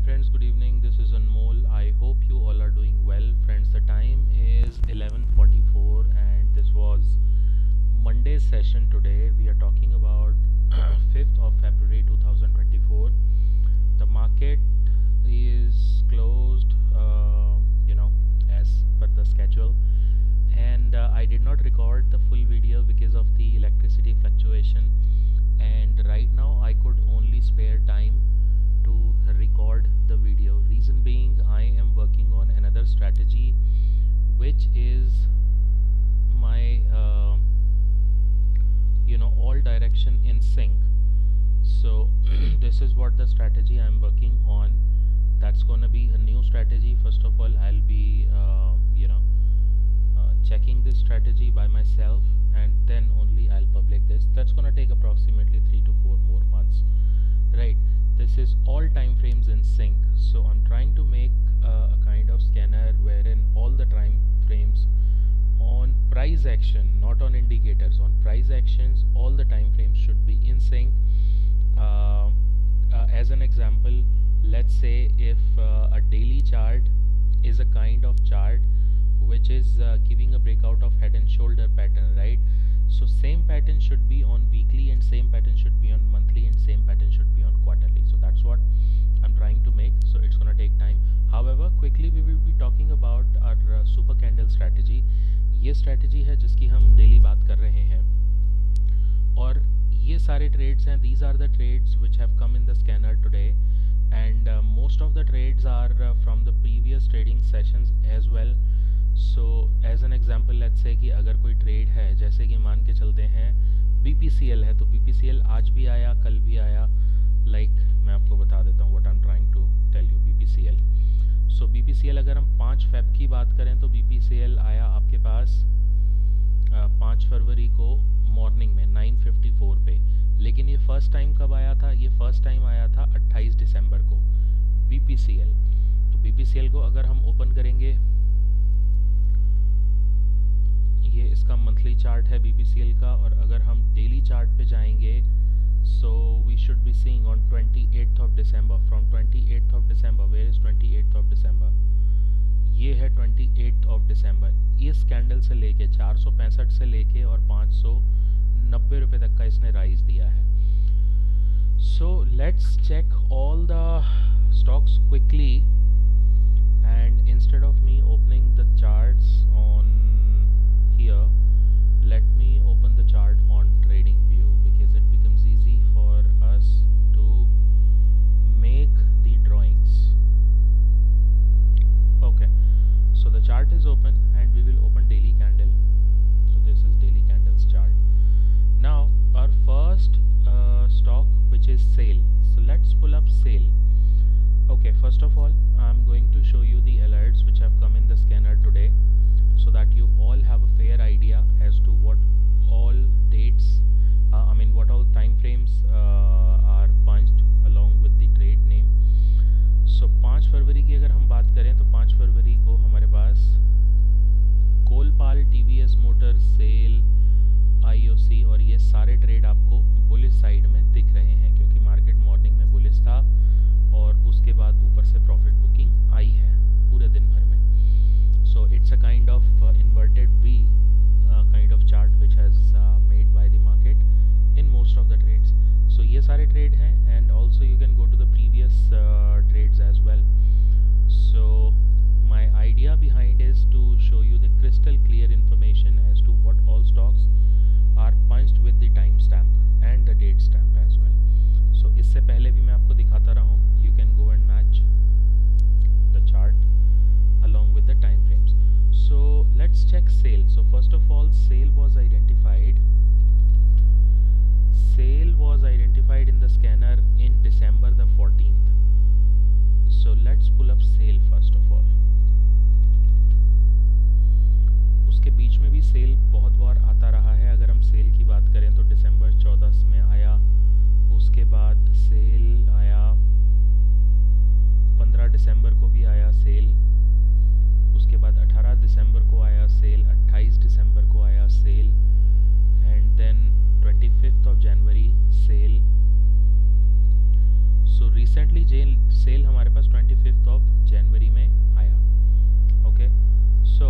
friends, good evening. This is Anmol. I hope you all are doing well. Friends, the time is 11:44 and this was Monday's session today. We are talking about 5th of February 2024. The market is closed, as per the schedule, and I did not record the full video because of the electricity fluctuation, and right now I could only spare time to record the video. Reason being, I am working on another strategy which is my all direction in sync. So this is what the strategy I'm working on. That's gonna be a new strategy. First of all, I'll be checking this strategy by myself, and then only I'll public this. That's gonna take approximately 3 to 4 more months, right? This is all time frames in sync. So I'm trying to make a kind of scanner wherein all the time frames on price action, not on indicators, on price actions, all the time frames should be in sync. uh, as an example, let's say if a daily chart is a kind of chart which is giving a breakout of head and shoulder pattern, right? So same pattern should be on weekly, and same pattern should be on monthly, and same pattern should be on quarterly. So that's what I'm trying to make. So it's gonna take time. However, quickly we will be talking about our super candle strategy. ये strategy है जिसकी हम daily बात कर रहे हैं, और ये सारे trades हैं. These are the trades which have come in the scanner today, and most of the trades are from the previous trading sessions as well. So as an example, let's say कि अगर कोई trade है, जैसे कि मान के चलते हैं BPCL है, तो BPCL आज भी आया, कल भी आया. मैं आपको बता देता हूँ what I'm trying to tell you. BPCL, so BPCL अगर हम 5 फेब की बात करें तो BPCL आया आपके पास 5 फरवरी को मॉर्निंग में 9:54 पे. लेकिन ये फर्स्ट टाइम कब आया था? ये फर्स्ट टाइम आया था 28 दिसंबर को BPCL. तो BPCL को अगर हम ओपन करेंगे, ये इसका मंथली चार्ट है BPCL का, और अगर हम डेली चार्ट पे जाएंगे, so we should be seeing on 28th of December. From 28th of December, where is 28th of December? ये है 28th of December. इस कैंडल से लेके 465 से लेके और 590 रुपए तक का इसने राइज दिया है. So let's check all the stocks quickly, and instead of me opening the charts on here, let me open the chart on TradingView, because it becomes easy for us to make the drawings. Okay, so the chart is open and we will open daily candle. So this is daily candles chart. Now our first stock, which is SAIL. So let's pull up SAIL. Okay, first of all, I'm going to show you the alerts which have come in the scanner today, so that you all have a fair idea as to what all dates, what all time frames are punched along with the trade name. So 5 फरवरी की अगर हम बात करें तो 5 फरवरी को हमारे पास कोलपाल, TVS motor, cell, IOC और ये सारे ट्रेड आपको बुलिश साइड में दिख रहे हैं, क्योंकि मार्केट मॉर्निंग में बुलिश था और उसके बाद ऊपर से प्रॉफिट बुकिंग आई है पूरे दिन भर में. So it's a kind of inverted V kind of chart which has made by the market in most of the trades. So ये सारे trade हैं, and also you can go to the previous trades as well. So my idea behind is to show you the crystal clear information as to what all stocks are punched with the time stamp and the date stamp as well. So इससे पहले भी मैं आपको दिखाता रहा हूँ. You can go and match the chart along with the time frames. So let's check SAIL. So first of all, SAIL was identified. SAIL was identified in the scanner in December the 14th. So let's pull up SAIL first of all. उसके बीच में भी SAIL बहुत बार आता रहा है. अगर हम SAIL की बात करें तो दिसंबर 14 में आया, उसके बाद SAIL आया, 15 दिसंबर को भी आया SAIL, उसके बाद 18 दिसंबर को आया SAIL, 28 दिसंबर को आया SAIL, and then 25th of January SAIL. So recently SAIL हमारे पास 25 ऑफ जनवरी में आया। ओके, सो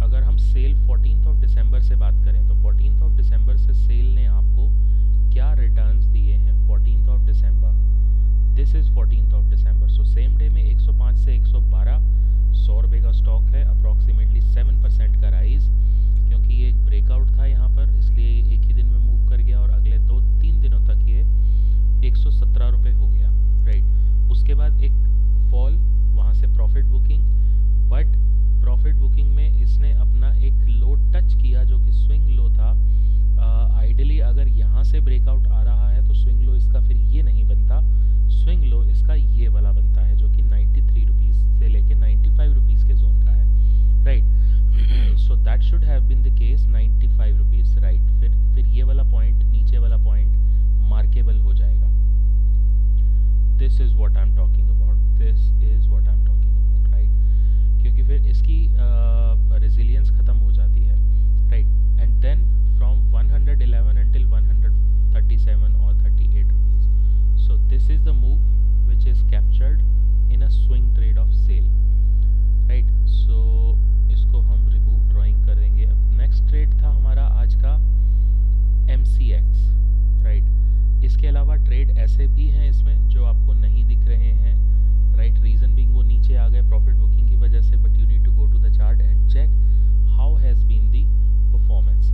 अगर हम सेल 14 ऑफ दिसंबर से बात करें तो 14 ऑफ दिसंबर से सेल ने आपको क्या रिटर्न्स दिए हैं? 14 of December, this is 14 of December. So same day में 105 से 112 100 रुपये का स्टॉक है, अप्रॉक्सीमेटली 7% का राइज, क्योंकि ये एक ब्रेकआउट था यहाँ पर, इसलिए ये एक ही दिन में मूव कर गया और अगले 2-3 दिनों तक ये 117 रुपये हो गया, राइट। उसके बाद एक फॉल, वहाँ से profit booking, but profit booking में इसने अपना एक लो टच किया जो कि स्विंग लो था। आइडियली अगर यहाँ से ब्रेकआउट आ रहा है तो स्विंग लो इसका फिर ये नहीं बनता, स्विंग लो इसका ये वाला बनता है जो कि 93 रुपीज़ से लेके 95 रुपीज़ के जोन का है, right. So that should have been the case, 95 rupees, right. फिर ये वाला पॉइंट, नीचे वाला पॉइंट मार्केबल हो जाएगा। This is what I am talking about, this is what I am talking about, right. क्योंकि फिर इसकी रेजिलियंस ख़त्म हो जाती है, right. And then from 111 until 137 or 38 rupees. So this is the move which is captured in a swing trade of sale, right? So इसको हम remove drawing कर देंगे। अब नेक्स्ट ट्रेड था हमारा आज का MCX, राइट। इसके अलावा ट्रेड ऐसे भी हैं इसमें जो आपको नहीं दिख रहे हैं, राइट। रीज़न बीइंग वो नीचे आ गए प्रॉफिट बुकिंग की वजह से, but you need to go to the chart and check how has been the performance.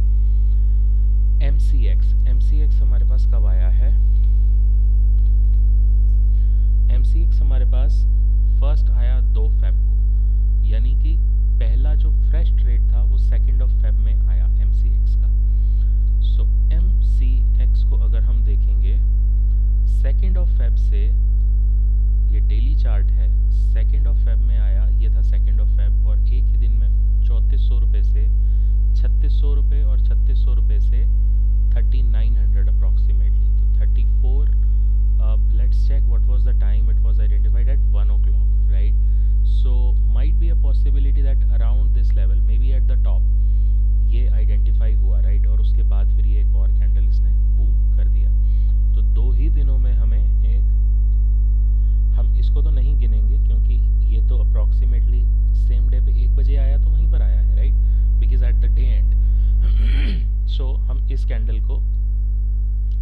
MCX हमारे पास कब आया है? MCX हमारे पास फर्स्ट आया 2 फेब को, यानी कि पहला जो फ्रेश ट्रेड था वो 2 ऑफ फेब में आया MCX का। सो MCX को अगर हम देखेंगे 2 ऑफ फेब से, ये डेली चार्ट है, 2 ऑफ फेब में आया, ये था 2 ऑफ फेब, और एक ही दिन में 3400 रुपये से 3600 रुपये और 3600 रुपये से 3900 अप्रॉक्सीमेटली, तो 34। Let's check what was the time, it was identified at 1 o'clock, right. So might be a possibility that around this level, may be at the top ये आइडेंटिफाई हुआ, राइट। और उसके बाद फिर ये एक और कैंडल इसने बूम कर दिया। तो 2 ही दिनों में हमें हम इसको तो नहीं गिनेंगे क्योंकि ये तो अप्रॉक्सीमेटली सेम डे पे 1 बजे आया, तो वहीं पर आया है, right, because at the day end. So हम इस कैंडल को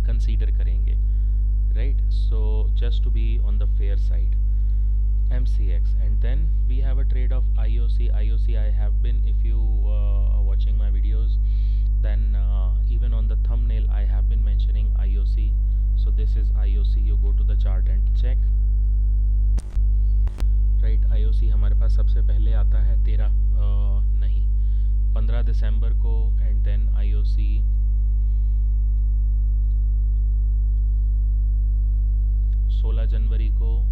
कंसीडर करेंगे, right. So just to be on the fair side, MCX, and then we have a trade of IOC. I have been, if you are watching my videos, then even on the thumbnail I have been mentioning IOC. So this is IOC, you go to the chart and check, right। IOC हमारे पास सबसे पहले आता है 15 दिसंबर को, and then IOC 16 जनवरी को,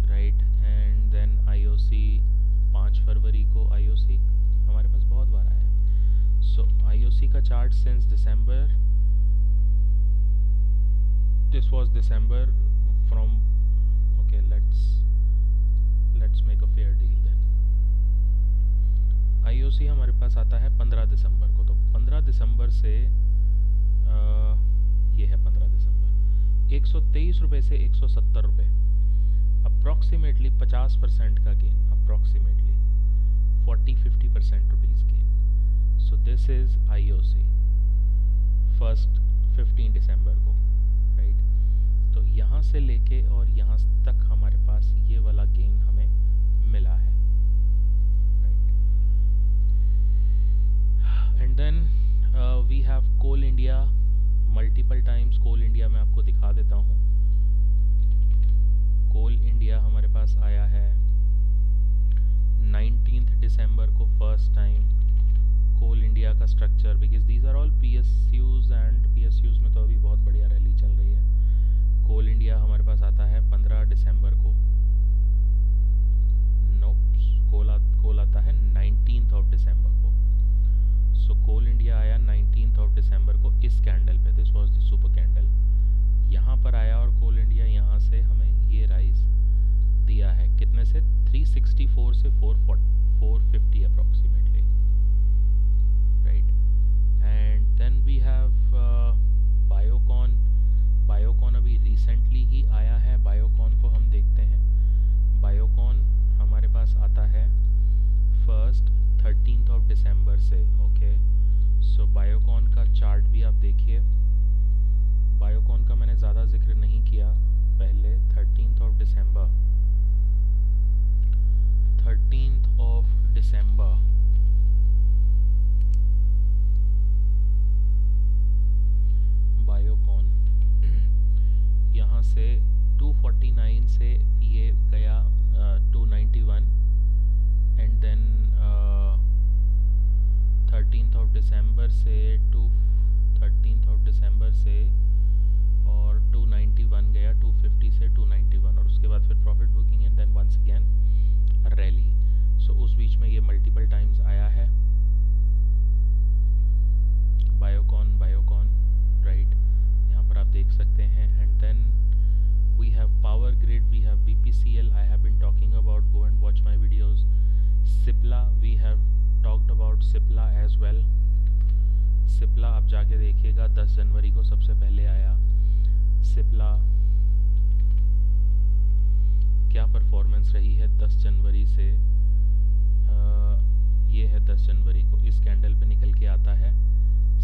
right, and then IOC 5 फरवरी को। IOC हमारे पास बहुत बार आया है। सो IOC का chart since December, this was December from, okay, let's make a fair deal then. IOC हमारे पास आता है 15 दिसंबर को, तो 15 दिसंबर से ये है 15 दिसंबर, 123 रुपये से 170 रुपये, अप्रॉक्सीमेटली 50% का gain, approximately 40-50% rupees gain. So this is IOC first 15 दिसंबर को, राइट। तो यहाँ से लेके और यहाँ तक हमारे पास ये वाला गेन हमें मिला है, right. And then we have Coal India, multiple times Coal India मैं आपको दिखा देता हूँ। कोल इंडिया हमारे पास आया है 19 दिसंबर को फर्स्ट टाइम। कोल इंडिया का structure, because these are all PSUs and PSUs में तो अभी बहुत बढ़िया रैली चल रही है। कोल इंडिया हमारे पास आता है 15 दिसंबर को, कोल आता है 19 ऑफ दिसंबर को। सो कोल इंडिया आया 19 ऑफ दिसंबर को इस कैंडल पे, this was the super candle, यहाँ पर आया, और कोल इंडिया यहाँ से हमें ये राइज दिया है, कितने से? 364 से 450 approximately, right. And then we have Biocon. Biocon अभी रिसेंटली ही आया है। बायोकॉन से ये गया 291 and then 13th of December से 13th ऑफ दिसंबर से और 291 गया 250 से 291 और उसके बाद फिर profit booking and then once again rally. So उस बीच में ये मल्टीपल टाइम्स आया है। बायोकॉन राइट, यहाँ पर आप देख सकते हैं। And then we have power grid, we have BPCL, I have been talking about, go and watch my videos. Cipla, we have talked about Cipla as well. Cipla आप जाके देखिएगा, 10 जनवरी को सबसे पहले आया। सिप्ला क्या परफॉर्मेंस रही है 10 जनवरी से, ये है 10 जनवरी को, इस कैंडल पे निकल के आता है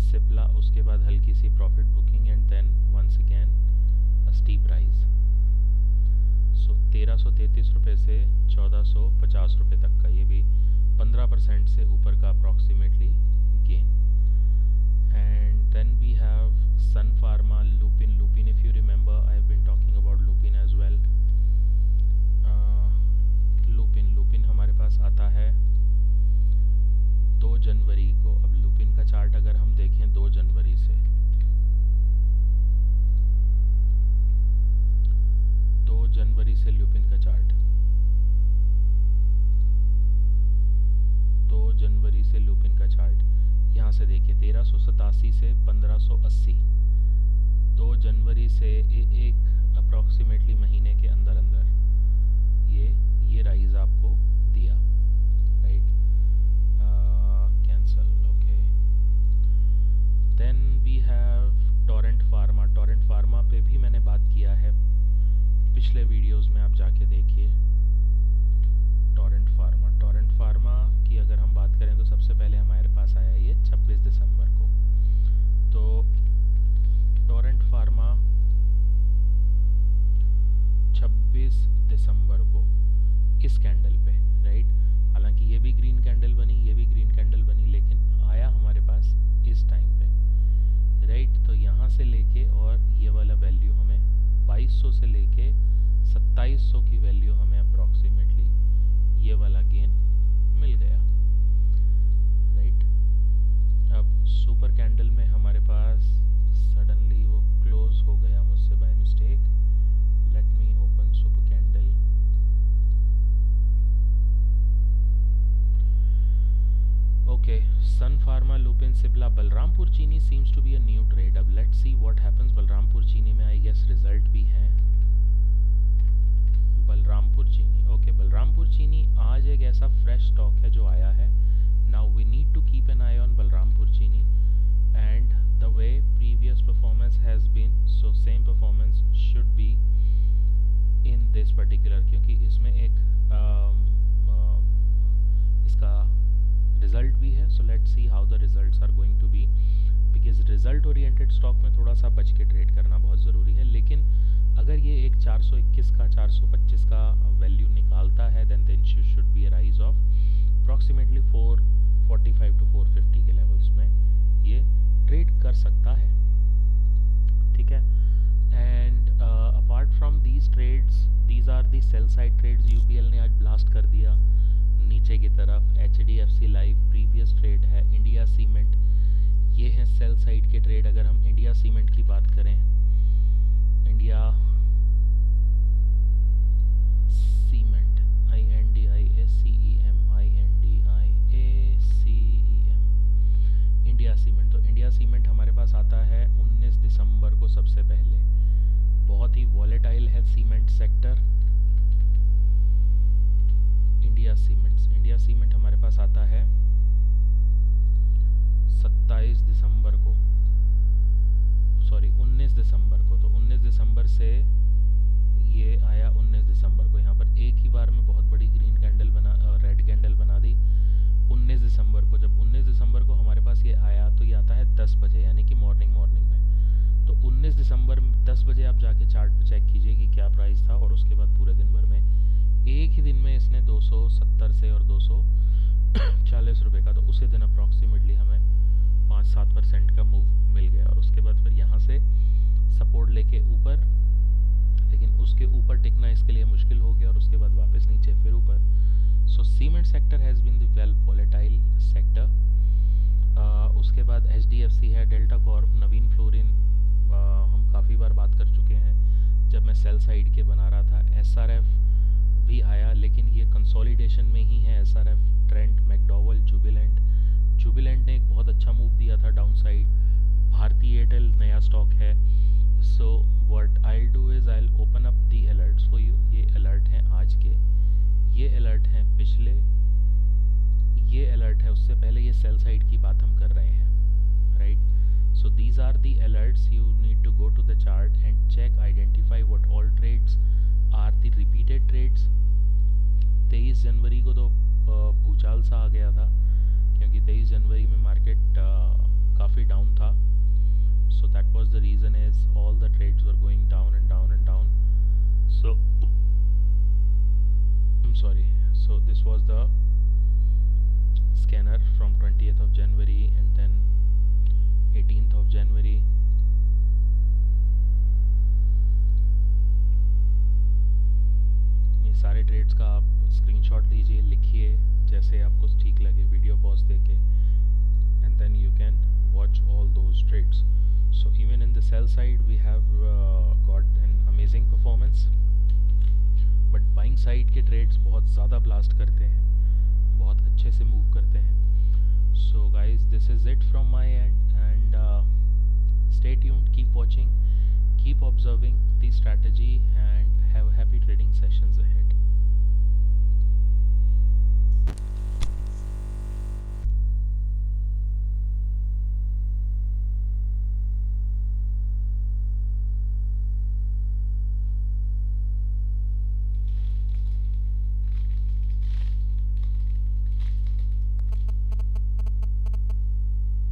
सिप्ला। उसके बाद हल्की सी profit booking and then once again a steep rise. So 1333 रुपये से 1450 रुपये तक का, ये भी 15% से ऊपर का approximately gain. And then we have Sun pharma, Lupin if you remember, I have been talking about Lupin as well. Lupin हमारे पास आता है 2 जनवरी को। अब लुपिन का चार्ट अगर हम देखें 2 जनवरी से, 2 जनवरी से लुपिन का चार्ट, 2 जनवरी से लुपिन का चार्ट, यहाँ से देखिए 1387 से 1580, 2 जनवरी से एक अप्रॉक्सीमेटली महीने के अंदर अंदर ये राइज आपको दिया, right. Cancel, okay. Then we have Torrent Pharma पे भी मैंने बात किया है पिछले वीडियोस में, आप जाके देखिए। टोरेंट फार्मा की अगर हम बात करें तो सबसे पहले हमारे पास आया ये 26 दिसंबर को। तो टोरेंट फार्मा 26 दिसंबर को इस कैंडल पे, राइट। हालांकि ये भी ग्रीन कैंडल बनी, ये भी ग्रीन कैंडल बनी, लेकिन आया हमारे पास इस टाइम पे, राइट। तो यहाँ से लेके और ये वाला वैल्यू हमें 2200 से लेके 2700 की वैल्यू हमें अप्रॉक्सीमेटली ये वाला गेन मिल गया, राइट। अब सुपर कैंडल में हमारे पास सडनली वो क्लोज हो गया मुझसे by mistake. Let me open super candle. Okay, sun pharma, Lupin, Cipla, Balrampur Chini seems to be a new trade. अब let's see what happens. Balrampur Chini में आई गेस रिजल्ट भी है। बलरामपुर चीनी, ओके, बलरामपुर चीनी आज एक ऐसा फ्रेश स्टॉक है जो आया है। Now we need to keep an eye on Balrampur Chini and the way previous performance has been, so same performance should be in this particular, क्योंकि इसमें एक इसका रिजल्ट भी है। So let's see how the results are going to be, because result oriented stock में थोड़ा सा बच के ट्रेड करना बहुत ज़रूरी है। लेकिन अगर ये एक 421 का 425 का वैल्यू निकालता है then should be a rise of approximately 445 to 450 के लेवल्स में ये ट्रेड कर सकता है, ठीक है। And apart from these trades, these are the sell side trades. UPL ने आज ब्लास्ट कर दिया नीचे की तरफ। HDFC लाइफ प्रीवियस ट्रेड है। इंडिया सीमेंट, ये है सेल साइड के ट्रेड। अगर हम इंडिया सीमेंट की बात करें, इंडिया सीमेंट, इंडिया सीमेंट, तो इंडिया सीमेंट हमारे पास आता है 19 दिसंबर को सबसे पहले। बहुत ही वॉलेटाइल है सीमेंट सेक्टर। इंडिया सीमेंट हमारे पास आता है 27 दिसंबर को, सॉरी 19 दिसंबर को। तो 19 दिसंबर से ये आया 19 दिसंबर को। यहाँ पर एक ही बार में बहुत बड़ी ग्रीन कैंडल बना, रेड कैंडल बना दी 19 दिसंबर को। जब 19 दिसंबर को हमारे पास ये आया तो ये आता है 10 बजे, यानी कि मॉर्निंग में। तो 19 दिसंबर 10 बजे आप जाके चार्ट पे चेक कीजिए कि क्या प्राइस था, और उसके बाद पूरे दिन भर में एक ही दिन में इसने 270 से और 240 रुपये का, तो उसी दिन अप्रॉक्सीमेटली हमें 5-7% का मूव मिल गया। और उसके बाद फिर यहाँ से सपोर्ट लेके ऊपर लेकिन उसके ऊपर टिकना इसके लिए मुश्किल हो गया और उसके बाद वापस नीचे फिर ऊपर. So cement sector has been the well volatile sector. उसके बाद HDFC है, डेल्टा कॉर्प, नवीन फ्लोरिन, हम काफ़ी बार बात कर चुके हैं जब मैं सेल साइड के बना रहा था. SRF भी आया लेकिन ये कंसोलिडेशन में ही है. SRF, ट्रेंट, मैकडॉवल, जुबिलेंट ने एक बहुत अच्छा मूव दिया था डाउन साइड. भारती एयरटेल नया स्टॉक है. So what I do is I open up the alerts for you. ये अलर्ट हैं आज के, ये अलर्ट हैं पिछले, ये अलर्ट है उससे पहले. ये सेल साइड की बात हम कर रहे हैं, right. So these are the alerts. You need to go to the chart and check, identify what all trades are the repeated trades. 23 जनवरी को तो भूचाल सा आ गया था क्योंकि 23 जनवरी में मार्केट काफ़ी डाउन था. So that was the reason is all the trades were going down and down and down. So I'm sorry. So this was the scanner from 20th of January and then 18th of January. ये सारे trades का आप screenshot लीजिए, लिखिए जैसे आपको ठीक लगे, वीडियो पॉज देके, and then you can watch all those trades. So even in the sell side we have got an amazing performance. But buying side के ट्रेड्स बहुत ज़्यादा ब्लास्ट करते हैं, बहुत अच्छे से मूव करते हैं. So guys this is it from my and and stay tuned, keep watching, keep observing the strategy and have happy trading sessions ahead.